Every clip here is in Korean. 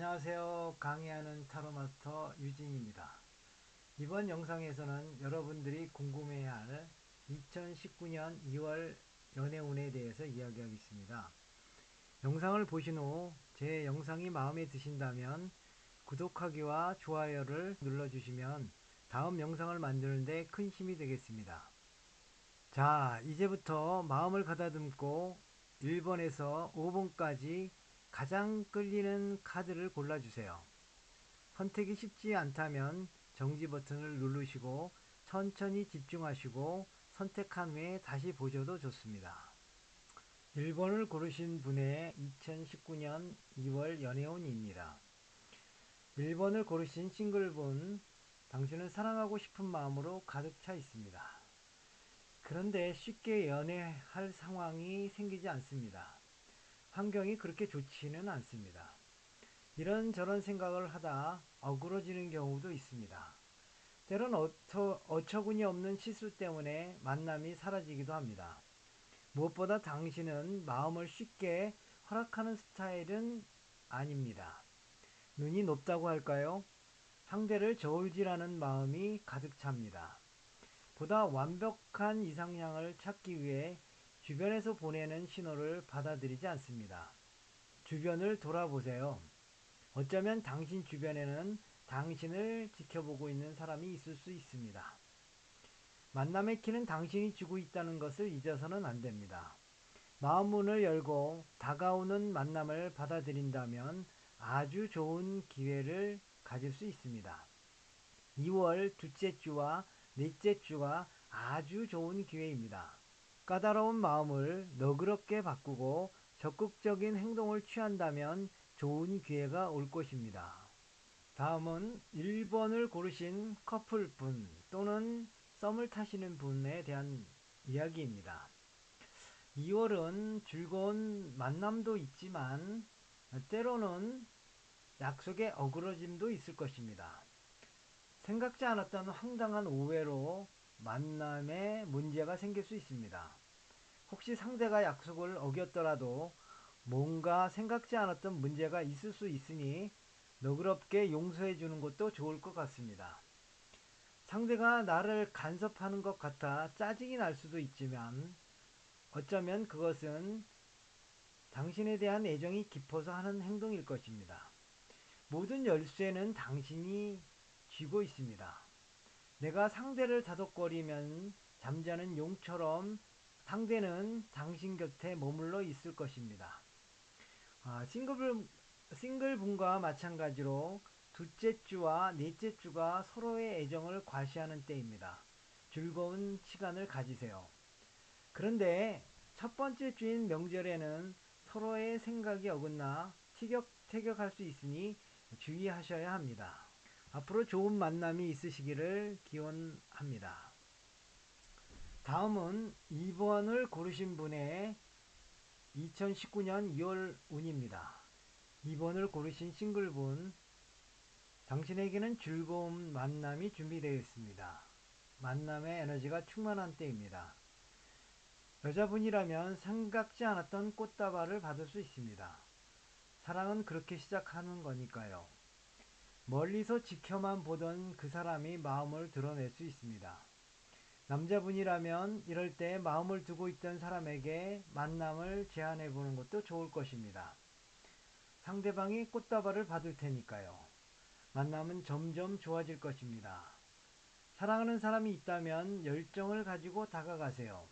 안녕하세요. 강의하는 타로마스터 유진입니다. 이번 영상에서는 여러분들이 궁금해할 2019년 2월 연애운에 대해서 이야기하겠습니다. 영상을 보신 후 제 영상이 마음에 드신다면 구독하기와 좋아요를 눌러주시면 다음 영상을 만드는데 큰 힘이 되겠습니다. 자, 이제부터 마음을 가다듬고 1번에서 5번까지 가장 끌리는 카드를 골라주세요. 선택이 쉽지 않다면 정지 버튼을 누르시고 천천히 집중하시고 선택한 후에 다시 보셔도 좋습니다. 1번을 고르신 분의 2019년 2월 연애운입니다. 1번을 고르신 싱글분, 당신은 사랑하고 싶은 마음으로 가득 차 있습니다. 그런데 쉽게 연애할 상황이 생기지 않습니다. 환경이 그렇게 좋지는 않습니다. 이런저런 생각을 하다 어그러지는 경우도 있습니다. 때론 어처구니 없는 실수 때문에 만남이 사라지기도 합니다. 무엇보다 당신은 마음을 쉽게 허락하는 스타일은 아닙니다. 눈이 높다고 할까요? 상대를 저울질하는 마음이 가득 찹니다. 보다 완벽한 이상향을 찾기 위해 주변에서 보내는 신호를 받아들이지 않습니다. 주변을 돌아보세요. 어쩌면 당신 주변에는 당신을 지켜보고 있는 사람이 있을 수 있습니다. 만남의 키는 당신이 주고 있다는 것을 잊어서는 안 됩니다. 마음 문을 열고 다가오는 만남을 받아들인다면 아주 좋은 기회를 가질 수 있습니다. 2월 둘째 주와 넷째 주가 아주 좋은 기회입니다. 까다로운 마음을 너그럽게 바꾸고 적극적인 행동을 취한다면 좋은 기회가 올 것입니다. 다음은 1번을 고르신 커플분 또는 썸을 타시는 분에 대한 이야기입니다. 2월은 즐거운 만남도 있지만 때로는 약속의 어그러짐도 있을 것입니다. 생각지 않았던 황당한 오해로 만남에 문제가 생길 수 있습니다. 혹시 상대가 약속을 어겼더라도 뭔가 생각지 않았던 문제가 있을 수 있으니 너그럽게 용서해 주는 것도 좋을 것 같습니다. 상대가 나를 간섭하는 것 같아 짜증이 날 수도 있지만 어쩌면 그것은 당신에 대한 애정이 깊어서 하는 행동일 것입니다. 모든 열쇠는 당신이 쥐고 있습니다. 내가 상대를 다독거리면 잠자는 용처럼 상대는 당신 곁에 머물러 있을 것입니다. 싱글분과 마찬가지로 둘째 주와 넷째 주가 서로의 애정을 과시하는 때입니다. 즐거운 시간을 가지세요. 그런데 첫 번째 주인 명절에는 서로의 생각이 어긋나 티격태격할 수 있으니 주의하셔야 합니다. 앞으로 좋은 만남이 있으시기를 기원합니다. 다음은 2번을 고르신 분의 2019년 2월 운입니다. 2번을 고르신 싱글분, 당신에게는 즐거운 만남이 준비되어 있습니다. 만남의 에너지가 충만한 때입니다. 여자분이라면 생각지 않았던 꽃다발을 받을 수 있습니다. 사랑은 그렇게 시작하는 거니까요. 멀리서 지켜만 보던 그 사람이 마음을 드러낼 수 있습니다. 남자분이라면 이럴 때 마음을 두고 있던 사람에게 만남을 제안해 보는 것도 좋을 것입니다. 상대방이 꽃다발을 받을 테니까요. 만남은 점점 좋아질 것입니다. 사랑하는 사람이 있다면 열정을 가지고 다가가세요.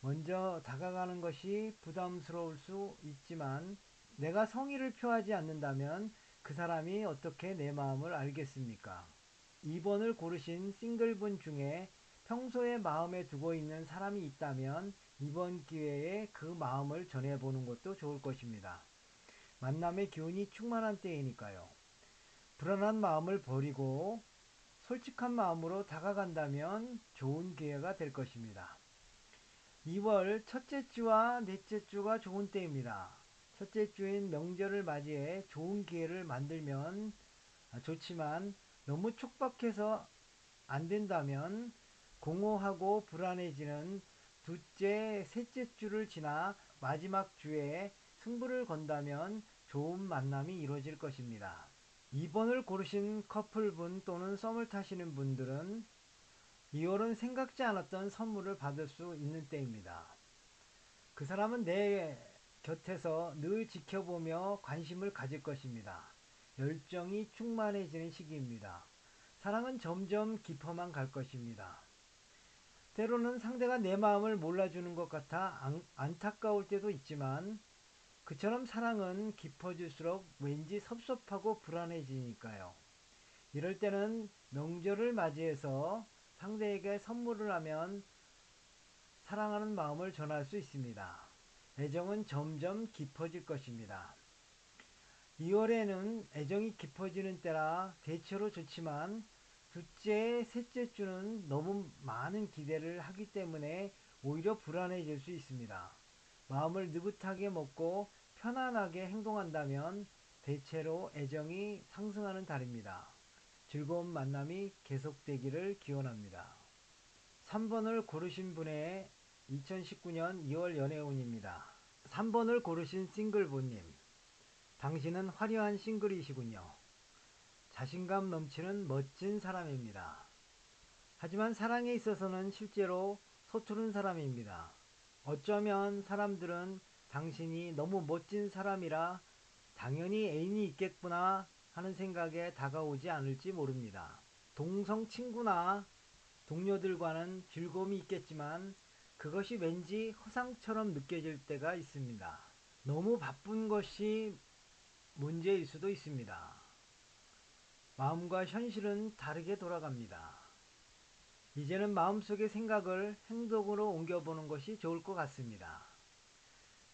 먼저 다가가는 것이 부담스러울 수 있지만 내가 성의를 표하지 않는다면 그 사람이 어떻게 내 마음을 알겠습니까? 2번을 고르신 싱글분 중에 평소에 마음에 두고 있는 사람이 있다면 이번 기회에 그 마음을 전해보는 것도 좋을 것입니다. 만남의 기운이 충만한 때이니까요. 불안한 마음을 버리고 솔직한 마음으로 다가간다면 좋은 기회가 될 것입니다. 2월 첫째 주와 넷째 주가 좋은 때입니다. 첫째 주인 명절을 맞이해 좋은 기회를 만들면 좋지만 너무 촉박해서 안 된다면 공허하고 불안해지는 둘째, 셋째 주를 지나 마지막 주에 승부를 건다면 좋은 만남이 이루어질 것입니다. 2번을 고르신 커플분 또는 썸을 타시는 분들은 2월은 생각지 않았던 선물을 받을 수 있는 때입니다. 그 사람은 내 곁에서 늘 지켜보며 관심을 가질 것입니다. 열정이 충만해지는 시기입니다. 사랑은 점점 깊어만 갈 것입니다. 때로는 상대가 내 마음을 몰라주는 것 같아 안타까울 때도 있지만 그처럼 사랑은 깊어질수록 왠지 섭섭하고 불안해지니까요. 이럴 때는 명절을 맞이해서 상대에게 선물을 하면 사랑하는 마음을 전할 수 있습니다. 애정은 점점 깊어질 것입니다. 2월에는 애정이 깊어지는 때라 대체로 좋지만 둘째, 셋째 주는 너무 많은 기대를 하기 때문에 오히려 불안해질 수 있습니다. 마음을 느긋하게 먹고 편안하게 행동한다면 대체로 애정이 상승하는 달입니다. 즐거운 만남이 계속되기를 기원합니다. 3번을 고르신 분의 2019년 2월 연애운입니다. 3번을 고르신 싱글분님, 당신은 화려한 싱글이시군요. 자신감 넘치는 멋진 사람입니다. 하지만 사랑에 있어서는 실제로 서투른 사람입니다. 어쩌면 사람들은 당신이 너무 멋진 사람이라 당연히 애인이 있겠구나 하는 생각에 다가오지 않을지 모릅니다. 동성 친구나 동료들과는 즐거움이 있겠지만 그것이 왠지 허상처럼 느껴질 때가 있습니다. 너무 바쁜 것이 문제일 수도 있습니다. 마음과 현실은 다르게 돌아갑니다. 이제는 마음속의 생각을 행동으로 옮겨보는 것이 좋을 것 같습니다.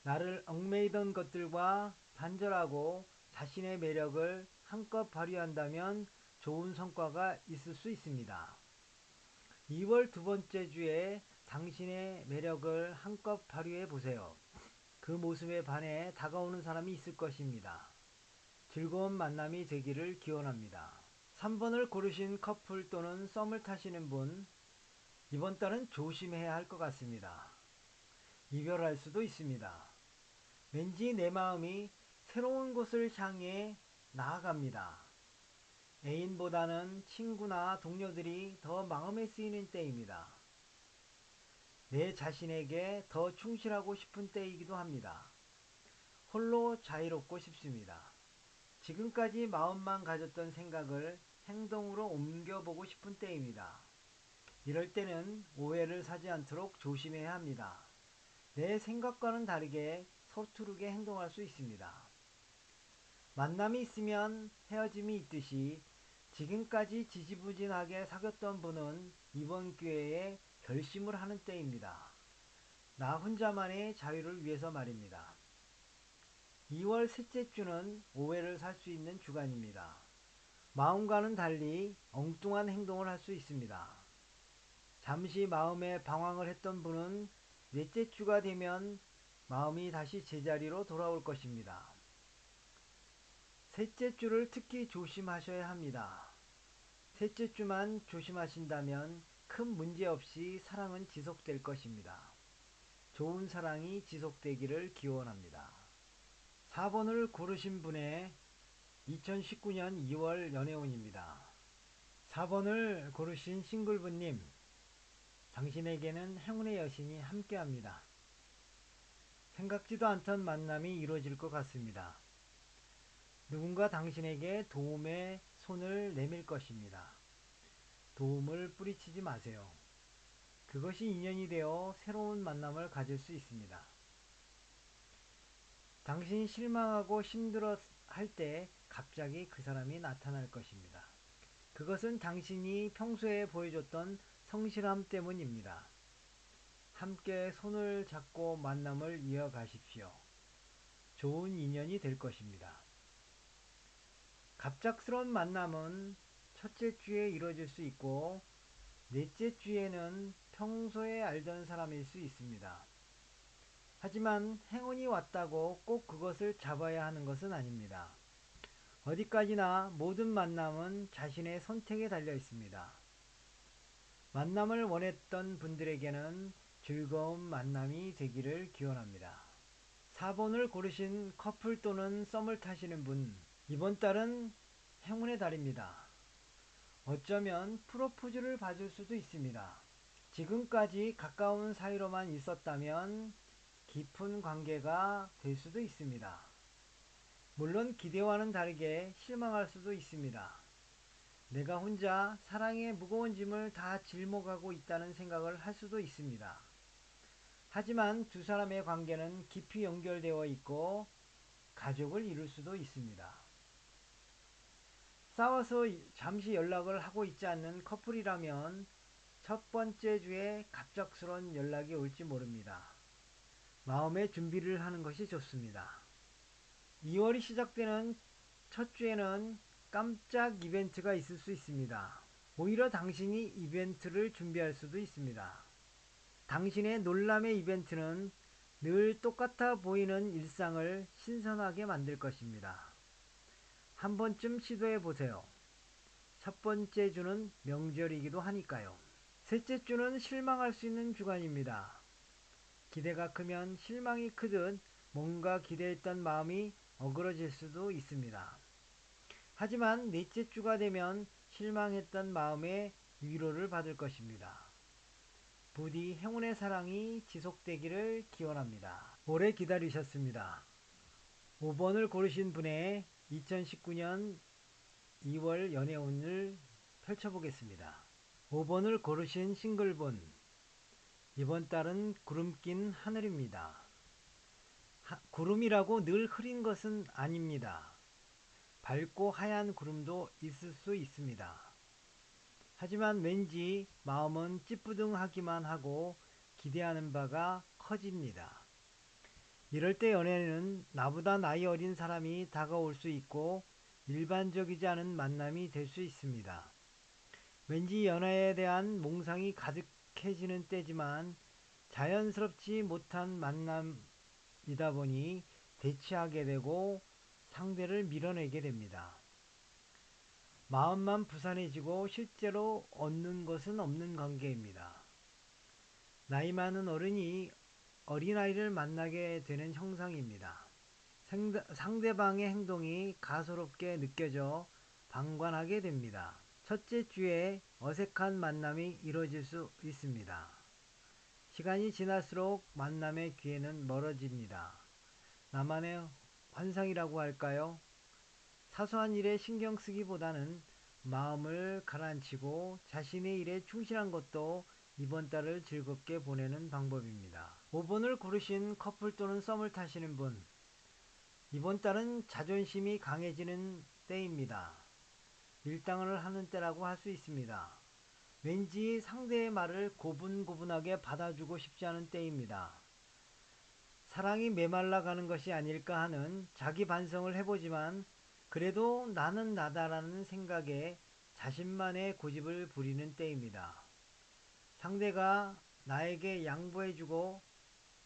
나를 얽매이던 것들과 단절하고 자신의 매력을 한껏 발휘한다면 좋은 성과가 있을 수 있습니다. 2월 두 번째 주에 당신의 매력을 한껏 발휘해 보세요. 그 모습에 반해 다가오는 사람이 있을 것입니다. 즐거운 만남이 되기를 기원합니다. 3번을 고르신 커플 또는 썸을 타시는 분, 이번 달은 조심해야 할 것 같습니다. 이별할 수도 있습니다. 왠지 내 마음이 새로운 곳을 향해 나아갑니다. 애인보다는 친구나 동료들이 더 마음에 쓰이는 때입니다. 내 자신에게 더 충실하고 싶은 때이기도 합니다. 홀로 자유롭고 싶습니다. 지금까지 마음만 가졌던 생각을 행동으로 옮겨보고 싶은 때입니다. 이럴 때는 오해를 사지 않도록 조심해야 합니다. 내 생각과는 다르게 서투르게 행동할 수 있습니다. 만남이 있으면 헤어짐이 있듯이 지금까지 지지부진하게 사귀었던 분은 이번 기회에 결심을 하는 때입니다. 나 혼자만의 자유를 위해서 말입니다. 2월 셋째 주는 오해를 살 수 있는 주간입니다. 마음과는 달리 엉뚱한 행동을 할 수 있습니다. 잠시 마음에 방황을 했던 분은 넷째 주가 되면 마음이 다시 제자리로 돌아올 것입니다. 셋째 주를 특히 조심하셔야 합니다. 셋째 주만 조심하신다면 큰 문제 없이 사랑은 지속될 것입니다. 좋은 사랑이 지속되기를 기원합니다. 4번을 고르신 분의 2019년 2월 연애운입니다. 4번을 고르신 싱글분님, 당신에게는 행운의 여신이 함께합니다. 생각지도 않던 만남이 이루어질 것 같습니다. 누군가 당신에게 도움의 손을 내밀 것입니다. 도움을 뿌리치지 마세요. 그것이 인연이 되어 새로운 만남을 가질 수 있습니다. 당신이 실망하고 힘들어 할 때 갑자기 그 사람이 나타날 것입니다. 그것은 당신이 평소에 보여줬던 성실함 때문입니다. 함께 손을 잡고 만남을 이어가십시오. 좋은 인연이 될 것입니다. 갑작스러운 만남은 첫째 주에 이루어질 수 있고 넷째 주에는 평소에 알던 사람일 수 있습니다. 하지만 행운이 왔다고 꼭 그것을 잡아야 하는 것은 아닙니다. 어디까지나 모든 만남은 자신의 선택에 달려 있습니다. 만남을 원했던 분들에게는 즐거운 만남이 되기를 기원합니다. 4번을 고르신 커플 또는 썸을 타시는 분, 이번 달은 행운의 달입니다. 어쩌면 프로포즈를 받을 수도 있습니다. 지금까지 가까운 사이로만 있었다면 깊은 관계가 될 수도 있습니다. 물론 기대와는 다르게 실망할 수도 있습니다. 내가 혼자 사랑의 무거운 짐을 다 짊어가고 있다는 생각을 할 수도 있습니다. 하지만 두 사람의 관계는 깊이 연결되어 있고 가족을 이룰 수도 있습니다. 싸워서 잠시 연락을 하고 있지 않는 커플이라면 첫 번째 주에 갑작스런 연락이 올지 모릅니다. 마음의 준비를 하는 것이 좋습니다. 2월이 시작되는 첫 주에는 깜짝 이벤트가 있을 수 있습니다. 오히려 당신이 이벤트를 준비할 수도 있습니다. 당신의 놀람의 이벤트는 늘 똑같아 보이는 일상을 신선하게 만들 것입니다. 한 번쯤 시도해 보세요. 첫 번째 주는 명절이기도 하니까요. 셋째 주는 실망할 수 있는 주간입니다. 기대가 크면 실망이 크듯 뭔가 기대했던 마음이 어그러질 수도 있습니다. 하지만 넷째 주가 되면 실망했던 마음에 위로를 받을 것입니다. 부디 행운의 사랑이 지속되기를 기원합니다. 오래 기다리셨습니다. 5번을 고르신 분의 2019년 2월 연애운을 펼쳐보겠습니다. 5번을 고르신 싱글분, 이번 달은 구름 낀 하늘입니다. 구름이라고 늘 흐린 것은 아닙니다. 밝고 하얀 구름도 있을 수 있습니다. 하지만 왠지 마음은 찌뿌둥하기만 하고 기대하는 바가 커집니다. 이럴 때 연애는 나보다 나이 어린 사람이 다가올 수 있고 일반적이지 않은 만남이 될 수 있습니다. 왠지 연애에 대한 몽상이 가득해지는 때지만 자연스럽지 못한 만남이다 보니 대치하게 되고 상대를 밀어내게 됩니다. 마음만 부산해지고 실제로 얻는 것은 없는 관계입니다. 나이 많은 어른이 어린아이를 만나게 되는 형상입니다. 상대방의 행동이 가소롭게 느껴져 방관하게 됩니다. 첫째 주에 어색한 만남이 이루어질 수 있습니다. 시간이 지날수록 만남의 기회는 멀어집니다. 나만의 환상이라고 할까요? 사소한 일에 신경 쓰기보다는 마음을 가라앉히고 자신의 일에 충실한 것도 이번 달을 즐겁게 보내는 방법입니다. 5번을 고르신 커플 또는 썸을 타시는 분, 이번 달은 자존심이 강해지는 때입니다. 밀당을 하는 때라고 할 수 있습니다. 왠지 상대의 말을 고분고분하게 받아주고 싶지 않은 때입니다. 사랑이 메말라 가는 것이 아닐까 하는 자기 반성을 해보지만 그래도 나는 나다라는 생각에 자신만의 고집을 부리는 때입니다. 상대가 나에게 양보해주고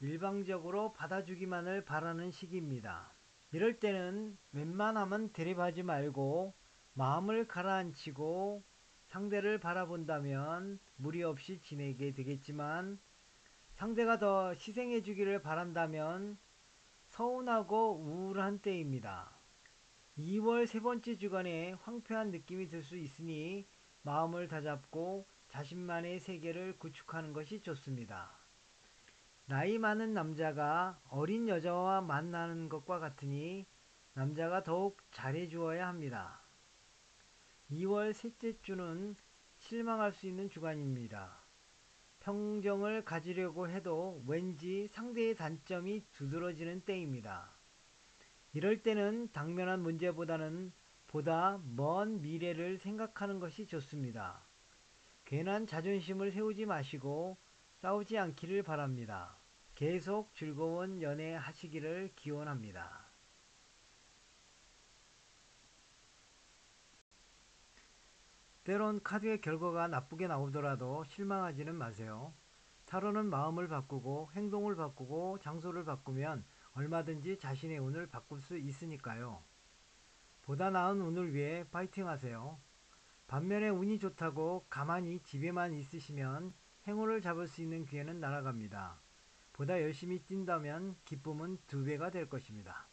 일방적으로 받아주기만을 바라는 시기입니다. 이럴 때는 웬만하면 대립하지 말고 마음을 가라앉히고 상대를 바라본다면 무리 없이 지내게 되겠지만 상대가 더 희생해 주기를 바란다면 서운하고 우울한 때입니다. 2월 세 번째 주간에 황폐한 느낌이 들 수 있으니 마음을 다잡고 자신만의 세계를 구축하는 것이 좋습니다. 나이 많은 남자가 어린 여자와 만나는 것과 같으니 남자가 더욱 잘해주어야 합니다. 2월 셋째 주는 실망할 수 있는 주간입니다. 평정을 가지려고 해도 왠지 상대의 단점이 두드러지는 때입니다. 이럴 때는 당면한 문제보다는 보다 먼 미래를 생각하는 것이 좋습니다. 괜한 자존심을 세우지 마시고 싸우지 않기를 바랍니다. 계속 즐거운 연애 하시기를 기원합니다. 때론 카드의 결과가 나쁘게 나오더라도 실망하지는 마세요. 타로는 마음을 바꾸고 행동을 바꾸고 장소를 바꾸면 얼마든지 자신의 운을 바꿀 수 있으니까요. 보다 나은 운을 위해 파이팅 하세요. 반면에 운이 좋다고 가만히 집에만 있으시면 행운을 잡을 수 있는 기회는 날아갑니다. 보다 열심히 뛴다면 기쁨은 2배가 될 것입니다.